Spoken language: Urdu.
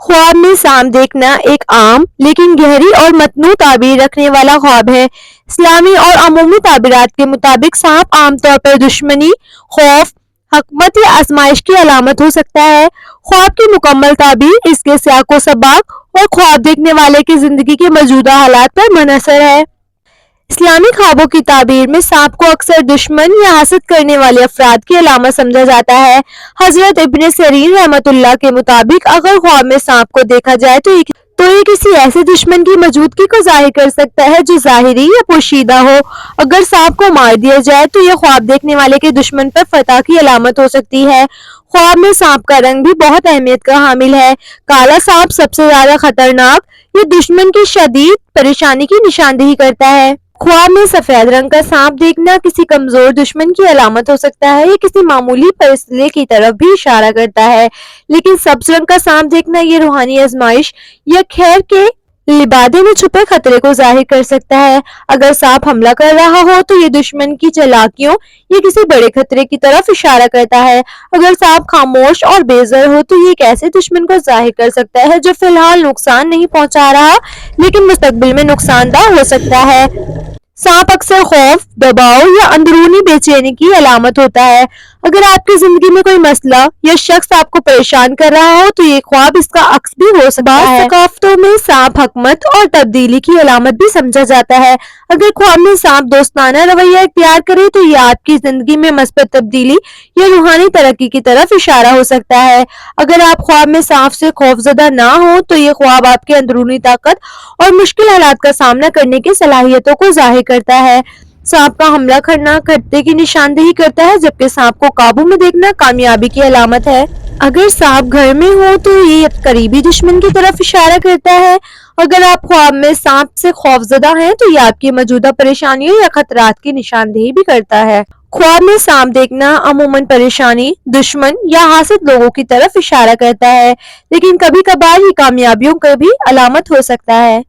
خواب میں سانپ دیکھنا ایک عام لیکن گہری اور متنوع تعبیر رکھنے والا خواب ہے۔ اسلامی اور عمومی تعبیرات کے مطابق سانپ عام طور پر دشمنی، خوف، حکمت یا آزمائش کی علامت ہو سکتا ہے۔ خواب کی مکمل تعبیر اس کے سیاق و سباق اور خواب دیکھنے والے کی زندگی کے موجودہ حالات پر منحصر ہے۔ اسلامی خوابوں کی تعبیر میں سانپ کو اکثر دشمن یا حسد کرنے والے افراد کی علامت سمجھا جاتا ہے۔ حضرت ابن سیرین رحمۃ اللہ کے مطابق اگر خواب میں سانپ کو دیکھا جائے تو یہ کسی ایسے دشمن کی موجودگی کو ظاہر کر سکتا ہے جو ظاہری یا پوشیدہ ہو۔ اگر سانپ کو مار دیا جائے تو یہ خواب دیکھنے والے کے دشمن پر فتح کی علامت ہو سکتی ہے۔ خواب میں سانپ کا رنگ بھی بہت اہمیت کا حامل ہے۔ کالا سانپ سب سے زیادہ خطرناک یا دشمن کی شدید پریشانی کی نشاندہی کرتا ہے۔ خواب میں سفید رنگ کا سانپ دیکھنا کسی کمزور دشمن کی علامت ہو سکتا ہے یا کسی معمولی فیصلے کی طرف بھی اشارہ کرتا ہے، لیکن سبز رنگ کا سانپ دیکھنا یہ روحانی آزمائش یا خیر کے لبادے میں چھپے خطرے کو ظاہر کر سکتا ہے۔ اگر سانپ حملہ کر رہا ہو تو یہ دشمن کی چالاکیوں یا کسی بڑے خطرے کی طرف اشارہ کرتا ہے۔ اگر سانپ خاموش اور بے زر ہو تو یہ ایک ایسے دشمن کو ظاہر کر سکتا ہے جو فی الحال نقصان نہیں پہنچا رہا لیکن مستقبل میں نقصان دہ ہو سکتا ہے۔ سانپ اکثر خوف، دباؤ یا اندرونی بے چینی کی علامت ہوتا ہے۔ اگر آپ کی زندگی میں کوئی مسئلہ یا شخص آپ کو پریشان کر رہا ہو تو یہ خواب اس کا عکس بھی ہو سکتا ہے۔ بعض ثقافتوں میں سانپ حکمت اور تبدیلی کی علامت بھی سمجھا جاتا ہے۔ اگر خواب میں سانپ دوستانہ رویہ اختیار کرے تو یہ آپ کی زندگی میں مثبت تبدیلی یا روحانی ترقی کی طرف اشارہ ہو سکتا ہے۔ اگر آپ خواب میں سانپ سے خوفزدہ نہ ہو تو یہ خواب آپ کے اندرونی طاقت اور مشکل حالات کا سامنا کرنے کی صلاحیتوں کو ظاہر کرتا ہے۔ سانپ کا حملہ کرنا خطرے کی نشاندہی کرتا ہے جبکہ سانپ کو قابو میں دیکھنا کامیابی کی علامت ہے۔ اگر سانپ گھر میں ہو تو یہ قریبی دشمن کی طرف اشارہ کرتا ہے۔ اگر آپ خواب میں سانپ سے خوفزدہ ہیں تو یہ آپ کی موجودہ پریشانیوں یا خطرات کی نشاندہی بھی کرتا ہے۔ خواب میں سانپ دیکھنا عموماً پریشانی، دشمن یا حاسد لوگوں کی طرف اشارہ کرتا ہے، لیکن کبھی کبھار یہ کامیابیوں کی بھی علامت ہو سکتا ہے۔